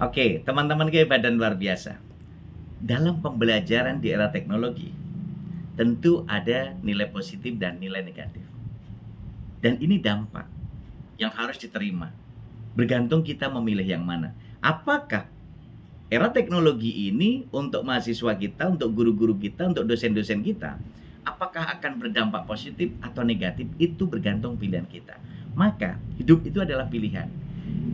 Oke, teman-teman hebat dan luar biasa. Dalam pembelajaran di era teknologi, tentu ada nilai positif dan nilai negatif. Dan ini dampak yang harus diterima. Bergantung kita memilih yang mana. Apakah era teknologi ini untuk mahasiswa kita, untuk guru-guru kita, untuk dosen-dosen kita, apakah akan berdampak positif atau negatif? Itu bergantung pilihan kita. Maka hidup itu adalah pilihan.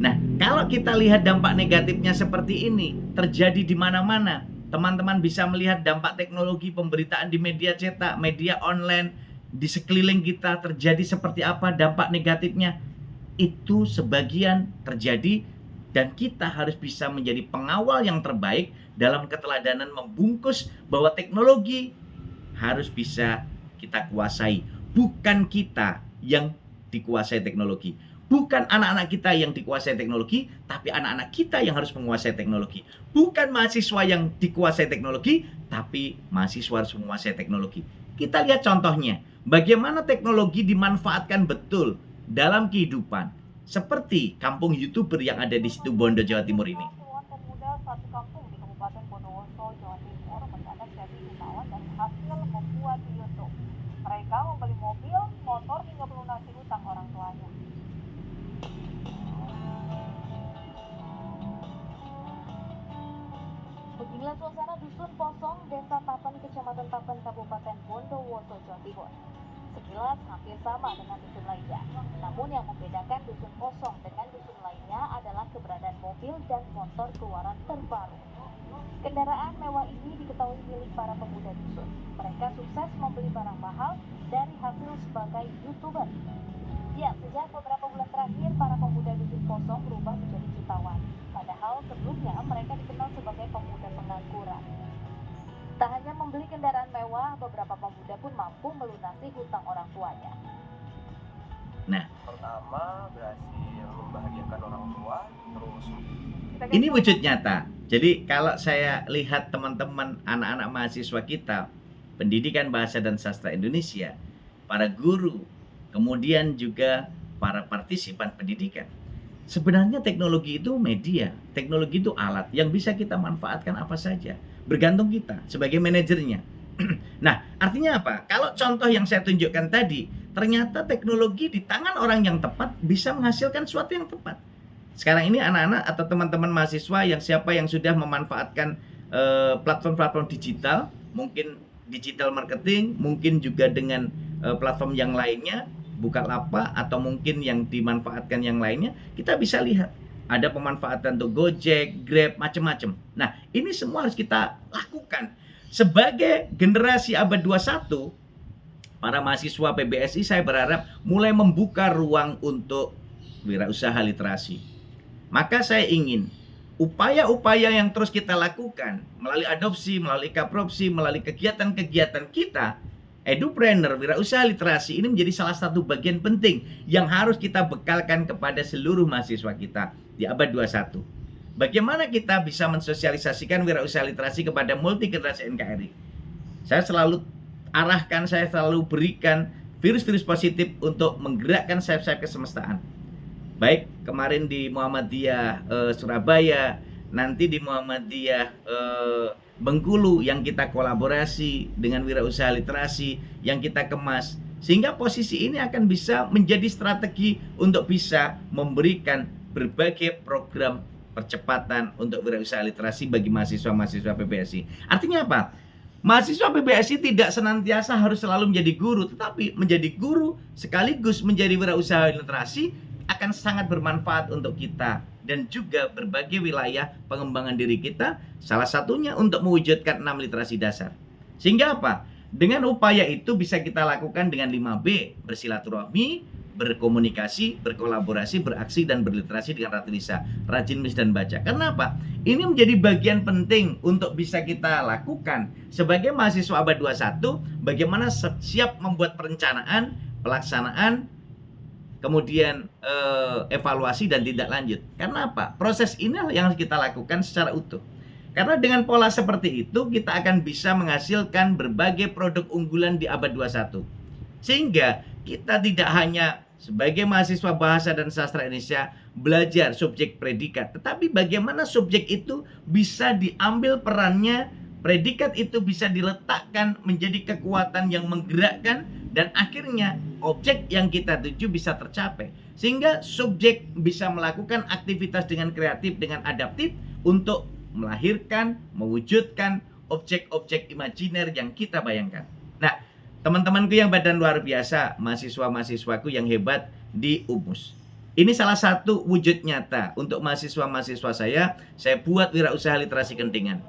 Nah, kalau kita lihat dampak negatifnya seperti ini, terjadi di mana-mana. Teman-teman bisa melihat dampak teknologi pemberitaan di media cetak, media online, di sekeliling kita terjadi seperti apa dampak negatifnya. Itu sebagian terjadi dan kita harus bisa menjadi pengawal yang terbaik dalam keteladanan membungkus bahwa teknologi harus bisa kita kuasai. Bukan kita yang dikuasai teknologi. Bukan anak-anak kita yang dikuasai teknologi, tapi anak-anak kita yang harus menguasai teknologi. Bukan mahasiswa yang dikuasai teknologi, tapi mahasiswa harus menguasai teknologi. Kita lihat contohnya, bagaimana teknologi dimanfaatkan betul dalam kehidupan. Seperti kampung YouTuber yang ada di situ Bondo, Jawa Timur ini. Puluhan pemuda satu kampung di Kabupaten Bondowoso, Jawa Timur mendadak jadi jutawan dari hasil membuat YouTube. Mereka membeli mobil, motor hingga melunasi hutang orang tuanya. Beginilah suasana dusun Posong, Desa Tapen, Kecamatan Tapen, Kabupaten Bondowoso, Jawa Timur. Sekilas hampir sama dengan dusun lainnya. Namun yang membedakan dusun Posong dengan dusun lainnya adalah keberadaan mobil dan motor keluaran terbaru. Kendaraan mewah ini diketahui milik para pemuda dusun. Mereka sukses membeli barang mahal dari hasil sebagai YouTuber. Ya, sejak beberapa bulan terakhir, para pemuda dusun Posong berubah menjadi jutawan. Padahal sebelumnya mereka dikenal sebagai pemuda pengangguran. Tak hanya membeli kendaraan mewah, beberapa pemuda pun mampu melunasi hutang orang tuanya. Nah, pertama berhasil membahagiakan orang tua, terus ini wujud nyata. Jadi kalau saya lihat teman-teman anak-anak mahasiswa kita, pendidikan bahasa dan sastra Indonesia, para guru, kemudian juga para partisipan pendidikan. Sebenarnya teknologi itu media, teknologi itu alat yang bisa kita manfaatkan apa saja. Bergantung kita sebagai manajernya. Nah, artinya apa? Kalau contoh yang saya tunjukkan tadi, ternyata teknologi di tangan orang yang tepat bisa menghasilkan sesuatu yang tepat. Sekarang ini anak-anak atau teman-teman mahasiswa yang siapa yang sudah memanfaatkan platform-platform digital, mungkin digital marketing, mungkin juga dengan platform yang lainnya, Bukalapak atau mungkin yang dimanfaatkan yang lainnya, kita bisa lihat ada pemanfaatan untuk Gojek, Grab, macam-macam. Nah, ini semua harus kita lakukan. Sebagai generasi abad 21, para mahasiswa PBSI saya berharap mulai membuka ruang untuk wirausaha literasi. Maka saya ingin upaya-upaya yang terus kita lakukan melalui adopsi, melalui kapropsi, melalui kegiatan-kegiatan kita, edupreneur, wirausaha literasi ini menjadi salah satu bagian penting yang harus kita bekalkan kepada seluruh mahasiswa kita di abad 21. Bagaimana kita bisa mensosialisasikan wirausaha literasi kepada multi generasi NKRI? Saya selalu arahkan, saya selalu berikan virus-virus positif untuk menggerakkan sayap-sayap kesemestaan. Baik kemarin di Muhammadiyah Surabaya, nanti di Muhammadiyah Bengkulu yang kita kolaborasi dengan wirausaha literasi yang kita kemas, sehingga posisi ini akan bisa menjadi strategi untuk bisa memberikan berbagai program percepatan untuk wirausaha literasi bagi mahasiswa-mahasiswa PBSI. Artinya apa? Mahasiswa PBSI tidak senantiasa harus selalu menjadi guru, tetapi menjadi guru sekaligus menjadi wirausaha literasi akan sangat bermanfaat untuk kita dan juga berbagai wilayah pengembangan diri kita, salah satunya untuk mewujudkan 6 literasi dasar. Sehingga apa? Dengan upaya itu bisa kita lakukan dengan 5B, bersilaturahmi, berkomunikasi, berkolaborasi, beraksi, dan berliterasi dengan Ratu Lisa, rajin menulis dan baca. Karena apa? Ini menjadi bagian penting untuk bisa kita lakukan sebagai mahasiswa abad 21, bagaimana siap membuat perencanaan, pelaksanaan, kemudian evaluasi dan tindak lanjut. Karena apa? Proses inilah yang harus kita lakukan secara utuh. Karena dengan pola seperti itu kita akan bisa menghasilkan berbagai produk unggulan di abad 21. Sehingga kita tidak hanya sebagai mahasiswa bahasa dan sastra Indonesia belajar subjek predikat. Tetapi bagaimana subjek itu bisa diambil perannya, predikat itu bisa diletakkan menjadi kekuatan yang menggerakkan, dan akhirnya objek yang kita tuju bisa tercapai. Sehingga subjek bisa melakukan aktivitas dengan kreatif, dengan adaptif untuk melahirkan, mewujudkan objek-objek imajiner yang kita bayangkan. Nah, teman-temanku yang badan luar biasa, mahasiswa-mahasiswaku yang hebat di UMUS. Ini salah satu wujud nyata untuk mahasiswa-mahasiswa saya buat wirausaha literasi kentingan.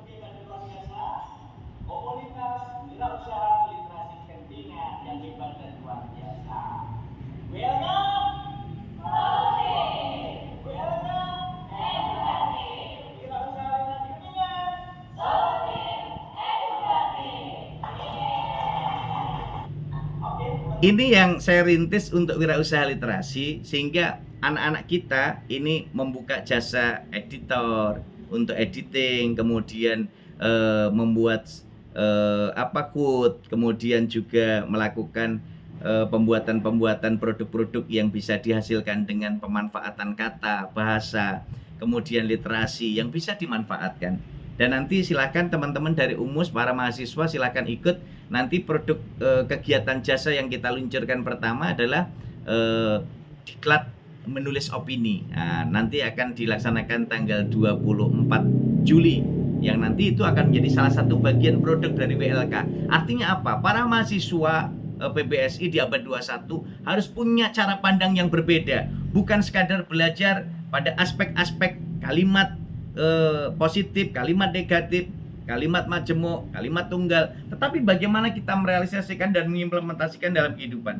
Ini yang saya rintis untuk wirausaha literasi, sehingga anak-anak kita ini membuka jasa editor untuk editing, kemudian membuat quote, kemudian juga melakukan pembuatan produk-produk yang bisa dihasilkan dengan pemanfaatan kata, bahasa, kemudian literasi yang bisa dimanfaatkan. Dan nanti silakan teman-teman dari UMUS, para mahasiswa silakan ikut. Nanti produk kegiatan jasa yang kita luncurkan pertama adalah diklat menulis opini. Nah, nanti akan dilaksanakan tanggal 24 Juli. Yang nanti itu akan menjadi salah satu bagian produk dari WLK. Artinya apa? Para mahasiswa PBSI di abad 21 harus punya cara pandang yang berbeda. Bukan sekadar belajar pada aspek-aspek kalimat positif, kalimat negatif, kalimat majemuk, kalimat tunggal, tetapi bagaimana kita merealisasikan dan mengimplementasikan dalam kehidupan.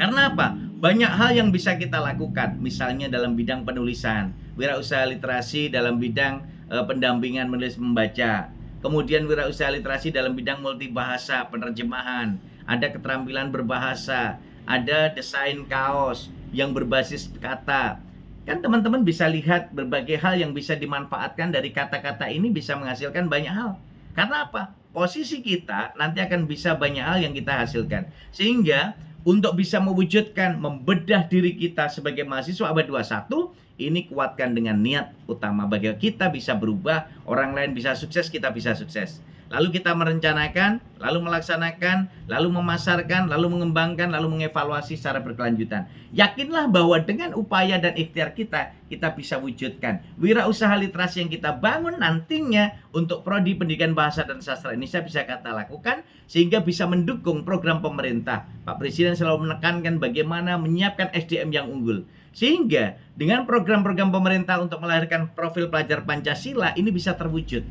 Karena apa? Banyak hal yang bisa kita lakukan, misalnya dalam bidang penulisan, wirausaha literasi dalam bidang pendampingan menulis membaca, kemudian wirausaha literasi dalam bidang multibahasa, penerjemahan, ada keterampilan berbahasa, ada desain kaos yang berbasis kata. Kan teman-teman bisa lihat berbagai hal yang bisa dimanfaatkan dari kata-kata ini bisa menghasilkan banyak hal. Karena apa? Posisi kita nanti akan bisa banyak hal yang kita hasilkan. Sehingga untuk bisa mewujudkan, membedah diri kita sebagai mahasiswa abad 21, ini kuatkan dengan niat utama. Bagaimana kita bisa berubah, orang lain bisa sukses, kita bisa sukses. Lalu kita merencanakan, lalu melaksanakan, lalu memasarkan, lalu mengembangkan, lalu mengevaluasi secara berkelanjutan. Yakinlah bahwa dengan upaya dan ikhtiar kita bisa wujudkan wirausaha literasi yang kita bangun nantinya untuk prodi pendidikan bahasa dan sastra Indonesia bisa kita lakukan, sehingga bisa mendukung program pemerintah. Pak Presiden selalu menekankan bagaimana menyiapkan SDM yang unggul. Sehingga dengan program-program pemerintah untuk melahirkan profil pelajar Pancasila ini bisa terwujud.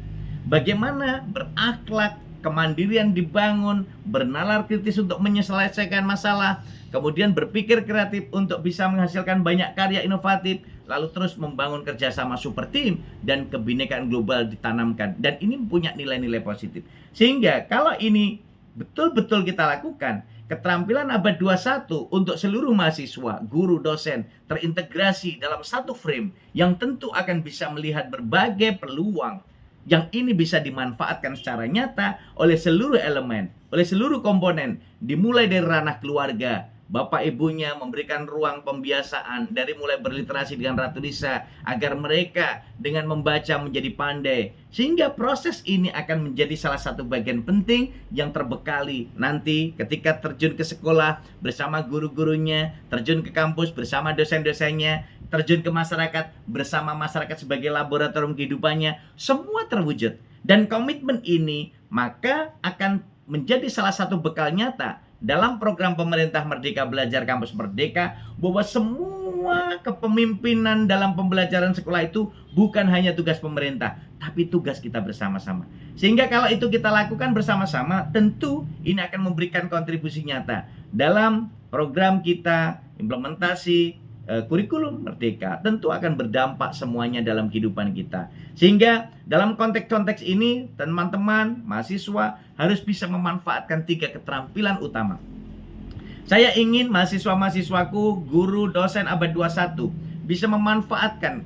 Bagaimana berakhlak, kemandirian dibangun, bernalar kritis untuk menyelesaikan masalah, kemudian berpikir kreatif untuk bisa menghasilkan banyak karya inovatif, lalu terus membangun kerjasama super team dan kebinekaan global ditanamkan. Dan ini punya nilai-nilai positif. Sehingga kalau ini betul-betul kita lakukan, keterampilan abad 21 untuk seluruh mahasiswa, guru, dosen terintegrasi dalam satu frame yang tentu akan bisa melihat berbagai peluang yang ini bisa dimanfaatkan secara nyata oleh seluruh elemen, oleh seluruh komponen, dimulai dari ranah keluarga, bapak ibunya memberikan ruang pembiasaan dari mulai berliterasi dengan Ratu Lisa agar mereka dengan membaca menjadi pandai, sehingga proses ini akan menjadi salah satu bagian penting yang terbekali nanti ketika terjun ke sekolah bersama guru-gurunya, terjun ke kampus bersama dosen-dosennya, terjun ke masyarakat bersama masyarakat sebagai laboratorium kehidupannya, semua terwujud. Dan komitmen ini maka akan menjadi salah satu bekal nyata dalam program pemerintah Merdeka Belajar Kampus Merdeka, bahwa semua kepemimpinan dalam pembelajaran sekolah itu bukan hanya tugas pemerintah, tapi tugas kita bersama-sama. Sehingga kalau itu kita lakukan bersama-sama, tentu ini akan memberikan kontribusi nyata dalam program kita implementasi kurikulum Merdeka, tentu akan berdampak semuanya dalam kehidupan kita. Sehingga dalam konteks-konteks ini teman-teman mahasiswa harus bisa memanfaatkan 3 keterampilan utama. Saya ingin mahasiswa-mahasiswaku, guru, dosen abad 21 bisa memanfaatkan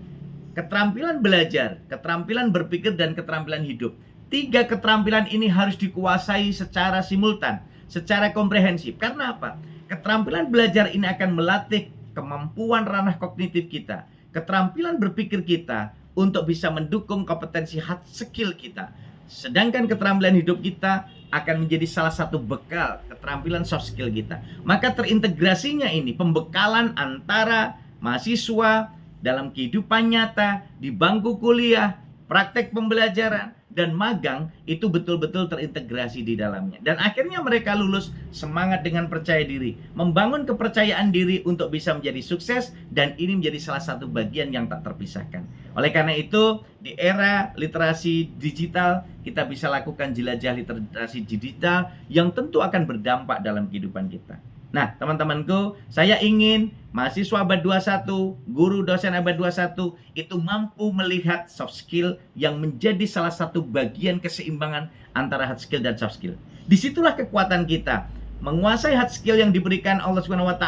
keterampilan belajar, keterampilan berpikir, dan keterampilan hidup. 3 keterampilan ini harus dikuasai secara simultan, secara komprehensif. Karena apa? Keterampilan belajar ini akan melatih kemampuan ranah kognitif kita, keterampilan berpikir kita untuk bisa mendukung kompetensi hard skill kita. Sedangkan keterampilan hidup kita akan menjadi salah satu bekal keterampilan soft skill kita. Maka terintegrasinya ini pembekalan antara mahasiswa dalam kehidupan nyata, di bangku kuliah, praktek pembelajaran, dan magang itu betul-betul terintegrasi di dalamnya. Dan akhirnya mereka lulus semangat dengan percaya diri, membangun kepercayaan diri untuk bisa menjadi sukses, dan ini menjadi salah satu bagian yang tak terpisahkan. Oleh karena itu, di era literasi digital, kita bisa lakukan jelajah literasi digital yang tentu akan berdampak dalam kehidupan kita. Nah, teman-temanku, saya ingin mahasiswa abad 21, guru dosen abad 21 itu mampu melihat soft skill yang menjadi salah satu bagian keseimbangan antara hard skill dan soft skill. Disitulah kekuatan kita. Menguasai hard skill yang diberikan Allah SWT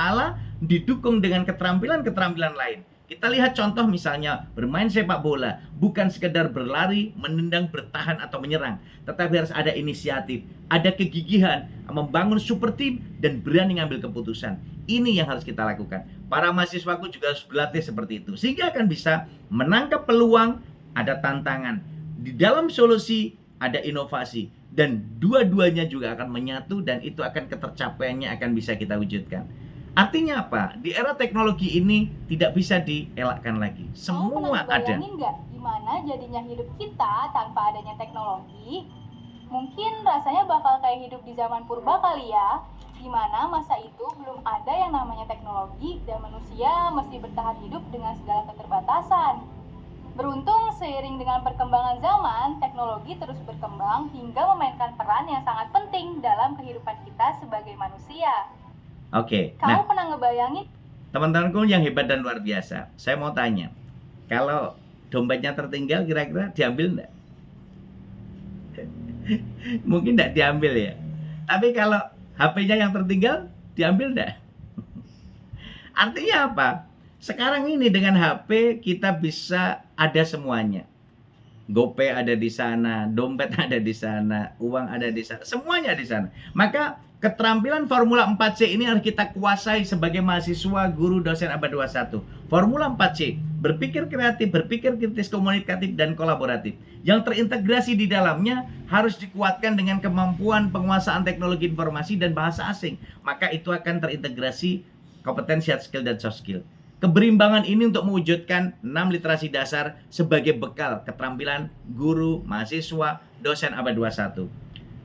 didukung dengan keterampilan-keterampilan lain. Kita lihat contoh misalnya bermain sepak bola, bukan sekedar berlari, menendang, bertahan, atau menyerang. Tetapi harus ada inisiatif, ada kegigihan, membangun super team, dan berani ngambil keputusan. Ini yang harus kita lakukan. Para mahasiswaku juga harus berlatih seperti itu. Sehingga akan bisa menangkap peluang, ada tantangan. Di dalam solusi, ada inovasi. Dan dua-duanya juga akan menyatu dan itu akan ketercapaiannya akan bisa kita wujudkan. Artinya apa? Di era teknologi ini tidak bisa dielakkan lagi. Semua ada. Bayangin nggak gimana jadinya hidup kita tanpa adanya teknologi? Mungkin rasanya bakal kayak hidup di zaman purba kali ya, di mana masa itu belum ada yang namanya teknologi dan manusia mesti bertahan hidup dengan segala keterbatasan. Beruntung seiring dengan perkembangan zaman, teknologi terus berkembang hingga memainkan peran yang sangat penting dalam kehidupan kita sebagai manusia. Oke, Kamu pernah ngebayangin? teman-temanku yang hebat dan luar biasa, saya mau tanya, kalau dompetnya tertinggal kira-kira diambil enggak? Mungkin enggak diambil ya. Tapi kalau HP-nya yang tertinggal diambil enggak? Artinya apa? Sekarang ini dengan HP kita bisa ada semuanya. GoPay ada di sana, dompet ada di sana, uang ada di sana, semuanya di sana. Maka keterampilan Formula 4C ini harus kita kuasai sebagai mahasiswa, guru, dosen abad 21. Formula 4C, berpikir kreatif, berpikir kritis, komunikatif, dan kolaboratif. Yang terintegrasi di dalamnya harus dikuatkan dengan kemampuan penguasaan teknologi informasi dan bahasa asing. Maka itu akan terintegrasi kompetensi hard skill dan soft skill. Keberimbangan ini untuk mewujudkan 6 literasi dasar sebagai bekal keterampilan guru, mahasiswa, dosen abad 21.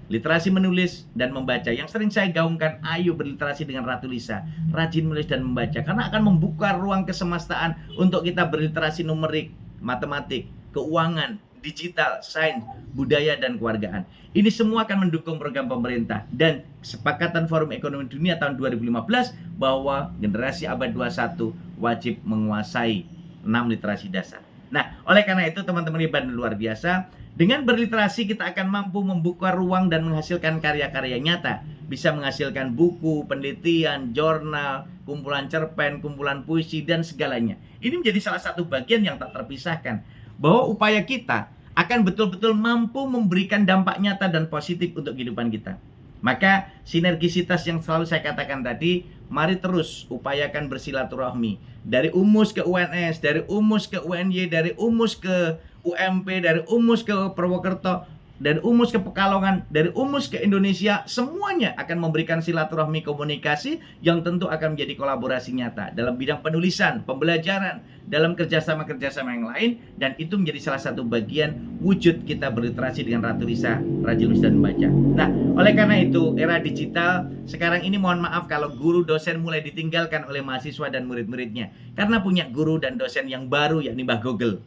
Literasi menulis dan membaca yang sering saya gaungkan, ayo berliterasi dengan Ratu Lisa, rajin menulis dan membaca karena akan membuka ruang kesemestaan untuk kita berliterasi numerik, matematik, keuangan, digital, sains, budaya, dan kewargaan. Ini semua akan mendukung program pemerintah dan kesepakatan Forum Ekonomi Dunia tahun 2015 bahwa generasi abad 21 wajib menguasai 6 literasi dasar. Nah, oleh karena itu teman-teman hebat dan luar biasa, dengan berliterasi kita akan mampu membuka ruang dan menghasilkan karya-karya nyata. Bisa menghasilkan buku, penelitian, jurnal, kumpulan cerpen, kumpulan puisi, dan segalanya. Ini menjadi salah satu bagian yang tak terpisahkan. Bahwa upaya kita akan betul-betul mampu memberikan dampak nyata dan positif untuk kehidupan kita. Maka sinergisitas yang selalu saya katakan tadi, mari terus upayakan bersilaturahmi. Dari UMUS ke UNS, dari UMUS ke UNY, dari UMUS ke UMP, dari UMUS ke Purwokerto, dari UMUS ke Pekalongan, dari UMUS ke Indonesia, semuanya akan memberikan silaturahmi komunikasi yang tentu akan menjadi kolaborasi nyata dalam bidang penulisan, pembelajaran, dalam kerjasama-kerjasama yang lain, dan itu menjadi salah satu bagian wujud kita berliterasi dengan Ratu Lisa, rajin menulis dan membaca. Nah, oleh karena itu, era digital sekarang ini mohon maaf kalau guru dosen mulai ditinggalkan oleh mahasiswa dan murid-muridnya karena punya guru dan dosen yang baru yakni Mbah Google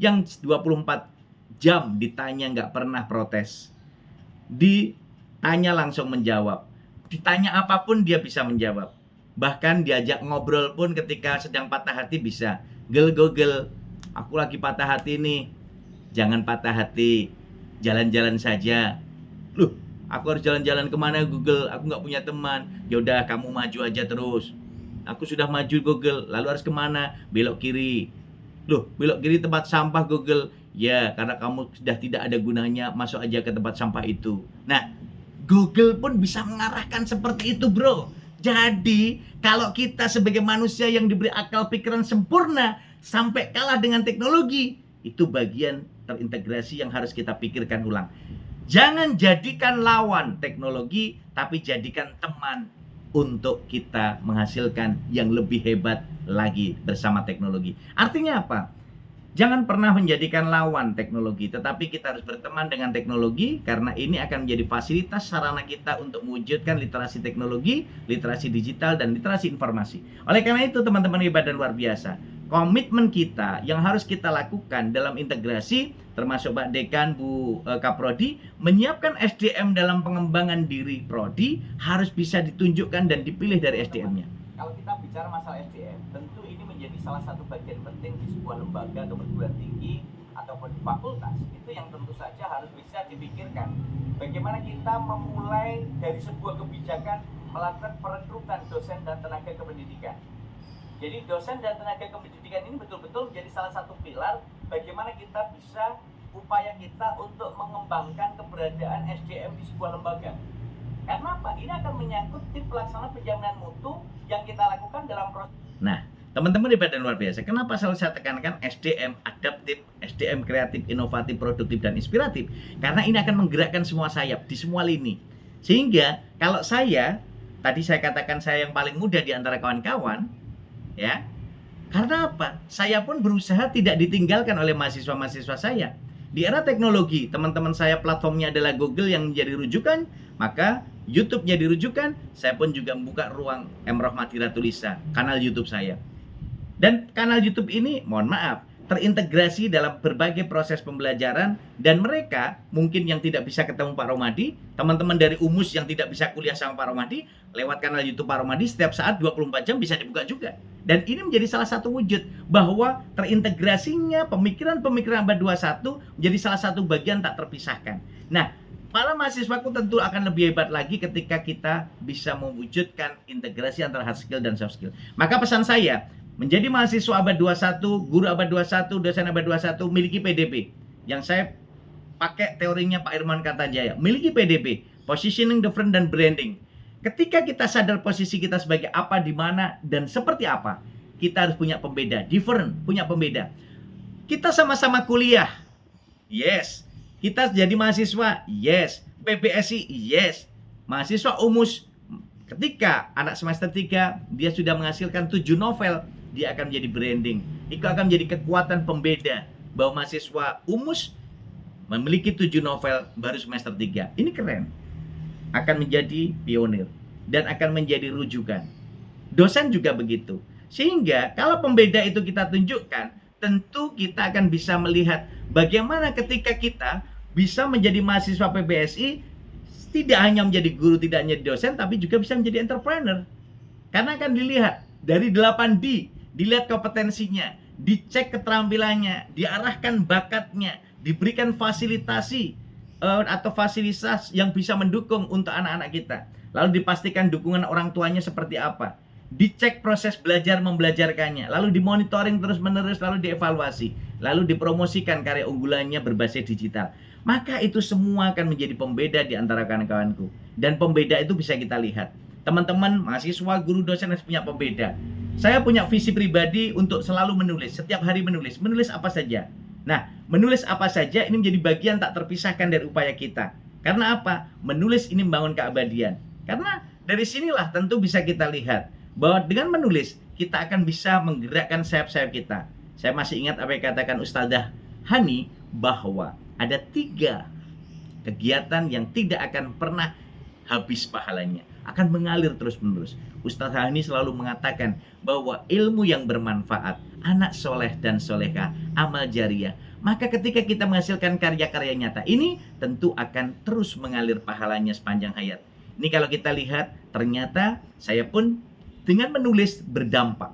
yang 24 jam ditanya nggak pernah protes, ditanya langsung menjawab, ditanya apapun dia bisa menjawab, bahkan diajak ngobrol pun ketika sedang patah hati bisa. Google, aku lagi patah hati nih. Jangan patah hati, jalan-jalan saja. Loh, aku harus jalan-jalan kemana Google? Aku nggak punya teman. Yaudah kamu maju aja terus. Aku sudah maju Google, lalu harus kemana? Belok kiri. Loh, belok kiri tempat sampah Google. Ya, karena kamu sudah tidak ada gunanya, masuk aja ke tempat sampah itu. Nah, Google pun bisa mengarahkan seperti itu, bro. Jadi kalau kita sebagai manusia yang diberi akal pikiran sempurna sampai kalah dengan teknologi, itu bagian terintegrasi yang harus kita pikirkan ulang. Jangan jadikan lawan teknologi, tapi jadikan teman untuk kita menghasilkan yang lebih hebat lagi bersama teknologi. Artinya apa? Jangan pernah menjadikan lawan teknologi, tetapi kita harus berteman dengan teknologi karena ini akan menjadi fasilitas sarana kita untuk mewujudkan literasi teknologi, literasi digital, dan literasi informasi. Oleh karena itu, teman-teman hebat dan luar biasa, komitmen kita yang harus kita lakukan dalam integrasi, termasuk Pak Dekan, Bu Kaprodi, menyiapkan SDM dalam pengembangan diri Prodi harus bisa ditunjukkan dan dipilih dari SDM-nya. Kalau kita bicara masalah SDM, tentu ini menjadi salah satu bagian penting di sebuah lembaga atau perguruan tinggi ataupun di fakultas. Itu yang tentu saja harus bisa dipikirkan. Bagaimana kita memulai dari sebuah kebijakan melakukan perekrutan dosen dan tenaga kependidikan. Jadi dosen dan tenaga kependidikan ini betul-betul menjadi salah satu pilar bagaimana kita bisa upaya kita untuk mengembangkan keberadaan SDM di sebuah lembaga. Karena apa? Ini akan menyangkut tim pelaksana penjaminan mutu yang kita lakukan dalam proses. Nah, teman-teman hebat dan luar biasa, kenapa selalu saya tekankan SDM adaptif, SDM kreatif, inovatif, produktif, dan inspiratif? Karena ini akan menggerakkan semua sayap di semua lini. Sehingga kalau saya, tadi saya katakan saya yang paling muda di antara kawan-kawan, ya, karena apa? Saya pun berusaha tidak ditinggalkan oleh mahasiswa-mahasiswa saya. Di era teknologi, teman-teman saya platformnya adalah Google yang menjadi rujukan, maka YouTube jadi rujukan. Saya pun juga membuka ruang Emroh Madira Tulisa, kanal YouTube saya. Dan kanal YouTube ini, mohon maaf, terintegrasi dalam berbagai proses pembelajaran. Dan mereka, mungkin yang tidak bisa ketemu Pak Romadi, teman-teman dari UMUS yang tidak bisa kuliah sama Pak Romadi, lewat kanal YouTube Pak Romadi, setiap saat 24 jam bisa dibuka juga. Dan ini menjadi salah satu wujud bahwa terintegrasinya pemikiran-pemikiran abad 21 menjadi salah satu bagian tak terpisahkan. Nah, para mahasiswaku tentu akan lebih hebat lagi ketika kita bisa mewujudkan integrasi antara hard skill dan soft skill. Maka pesan saya, menjadi mahasiswa abad 21, guru abad 21, dosen abad 21, miliki PDP. Yang saya pakai teorinya Pak Irman Kartajaya. Miliki PDP, positioning, different, dan branding. Ketika kita sadar posisi kita sebagai apa, di mana, dan seperti apa, kita harus punya pembeda, different, punya pembeda. Kita sama-sama kuliah, yes. Kita jadi mahasiswa, yes. PBSI, yes. Mahasiswa UMUS, ketika anak semester 3, dia sudah menghasilkan 7 novel, dia akan menjadi branding. Itu akan menjadi kekuatan pembeda, bahwa mahasiswa UMUS memiliki 7 novel baru semester 3. Ini keren. Akan menjadi pionir dan akan menjadi rujukan. Dosen juga begitu. Sehingga kalau pembeda itu kita tunjukkan, tentu kita akan bisa melihat bagaimana ketika kita bisa menjadi mahasiswa PBSI, tidak hanya menjadi guru, tidak hanya dosen, tapi juga bisa menjadi entrepreneur. Karena akan dilihat dari 8D, dilihat kompetensinya, dicek keterampilannya, diarahkan bakatnya, diberikan fasilitasi atau fasilitas yang bisa mendukung untuk anak-anak kita. Lalu dipastikan dukungan orang tuanya seperti apa. Dicek proses belajar membelajarkannya, lalu dimonitoring terus-menerus, lalu dievaluasi, lalu dipromosikan karya unggulannya berbasis digital. Maka itu semua akan menjadi pembeda di antara kawan-kawanku. Dan pembeda itu bisa kita lihat. Teman-teman, mahasiswa, guru, dosen harus punya pembeda. Saya punya visi pribadi untuk selalu menulis, setiap hari menulis. Menulis apa saja. Nah, menulis apa saja ini menjadi bagian tak terpisahkan dari upaya kita. Karena apa? Menulis ini membangun keabadian. Karena dari sinilah tentu bisa kita lihat bahwa dengan menulis kita akan bisa menggerakkan sayap-sayap kita. Saya masih ingat apa yang katakan Ustadzah Hani, bahwa ada 3 kegiatan yang tidak akan pernah habis pahalanya, akan mengalir terus-menerus. Ustadzah Hani selalu mengatakan bahwa ilmu yang bermanfaat, anak soleh dan soleha, amal jariah. Maka ketika kita menghasilkan karya-karya nyata ini, tentu akan terus mengalir pahalanya sepanjang hayat. Ini kalau kita lihat, ternyata saya pun dengan menulis berdampak.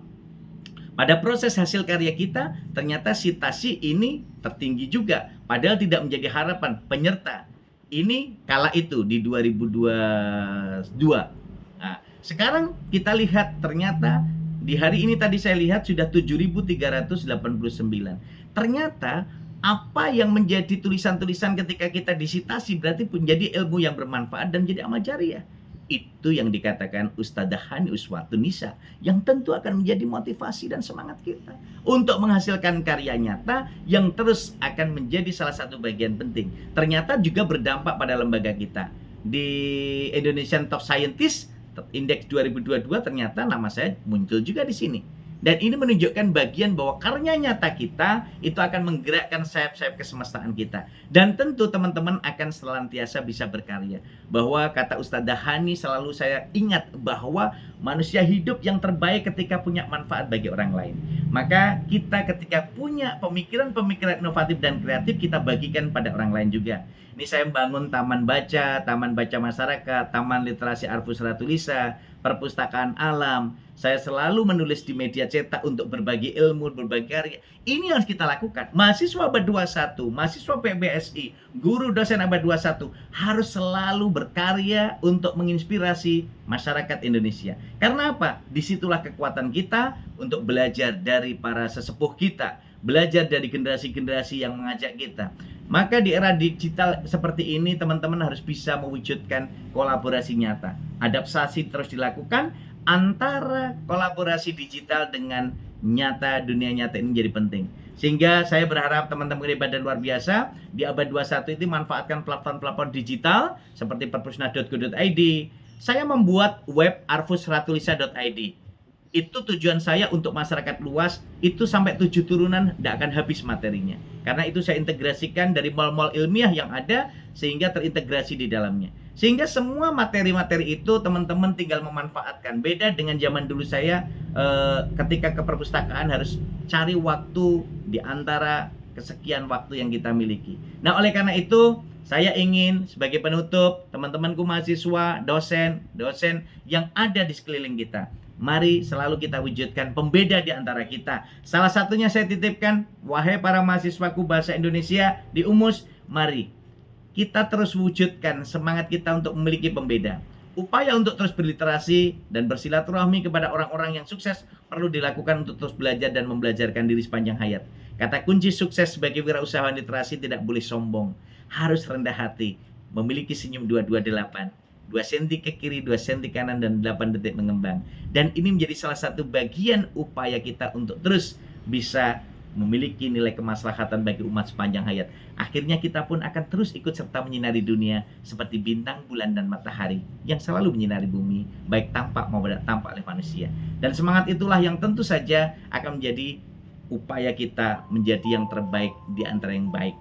Pada proses hasil karya kita, ternyata citasi ini tertinggi juga. Padahal tidak menjadi harapan penyerta. Ini kala itu di 2022. Nah, sekarang kita lihat ternyata di hari ini tadi saya lihat sudah 7.389. Ternyata apa yang menjadi tulisan-tulisan ketika kita disitasi berarti menjadi ilmu yang bermanfaat dan menjadi amal jariah. Itu yang dikatakan Ustadzah Hani Uswatun Nisa, yang tentu akan menjadi motivasi dan semangat kita untuk menghasilkan karya nyata yang terus akan menjadi salah satu bagian penting. Ternyata juga berdampak pada lembaga kita. Di Indonesian Top Scientist Index 2022 ternyata nama saya muncul juga di sini. Dan ini menunjukkan bagian bahwa karya nyata kita itu akan menggerakkan sayap-sayap kesemestaan kita. Dan tentu teman-teman akan senantiasa bisa berkarya. Bahwa kata Ustadzah Hani selalu saya ingat bahwa manusia hidup yang terbaik ketika punya manfaat bagi orang lain. Maka kita ketika punya pemikiran-pemikiran inovatif dan kreatif, kita bagikan pada orang lain juga. Ini saya membangun taman baca masyarakat, taman literasi Arfus Ratulisa, perpustakaan alam. Saya selalu menulis di media cetak untuk berbagi ilmu, berbagi karya. Ini harus kita lakukan. Mahasiswa abad 21, mahasiswa PBSI, guru dosen abad 21 harus selalu berkarya untuk menginspirasi masyarakat Indonesia. Karena apa? Disitulah kekuatan kita untuk belajar dari para sesepuh kita, belajar dari generasi-generasi yang mengajak kita. Maka di era digital seperti ini, teman-teman harus bisa mewujudkan kolaborasi nyata. Adaptasi terus dilakukan antara kolaborasi digital dengan nyata, dunia nyata ini menjadi penting. Sehingga saya berharap teman-teman hebat dan luar biasa di abad 21 itu manfaatkan platform-platform digital seperti perpusna.go.id. Saya membuat web arfusratulisa.id. Itu tujuan saya untuk masyarakat luas, itu sampai 7 turunan tidak akan habis materinya. Karena itu saya integrasikan dari mall-mall ilmiah yang ada sehingga terintegrasi di dalamnya. Sehingga semua materi-materi itu teman-teman tinggal memanfaatkan. Beda dengan zaman dulu saya ketika ke perpustakaan harus cari waktu di antara kesekian waktu yang kita miliki. Nah, oleh karena itu saya ingin sebagai penutup, teman-temanku mahasiswa, dosen yang ada di sekeliling kita, mari selalu kita wujudkan pembeda di antara kita. Salah satunya saya titipkan, wahai para mahasiswaku bahasa Indonesia di UMUS, mari kita terus wujudkan semangat kita untuk memiliki pembeda. Upaya untuk terus berliterasi dan bersilaturahmi kepada orang-orang yang sukses perlu dilakukan untuk terus belajar dan membelajarkan diri sepanjang hayat. Kata kunci sukses sebagai wirausahawan literasi tidak boleh sombong, harus rendah hati, memiliki senyum 228. 2 senti ke kiri, 2 senti kanan, dan 8 detik mengembang. Dan ini menjadi salah satu bagian upaya kita untuk terus bisa memiliki nilai kemaslahatan bagi umat sepanjang hayat. Akhirnya kita pun akan terus ikut serta menyinari dunia seperti bintang, bulan, dan matahari yang selalu menyinari bumi, baik tampak maupun tidak tampak oleh manusia. Dan semangat itulah yang tentu saja akan menjadi upaya kita menjadi yang terbaik di antara yang baik.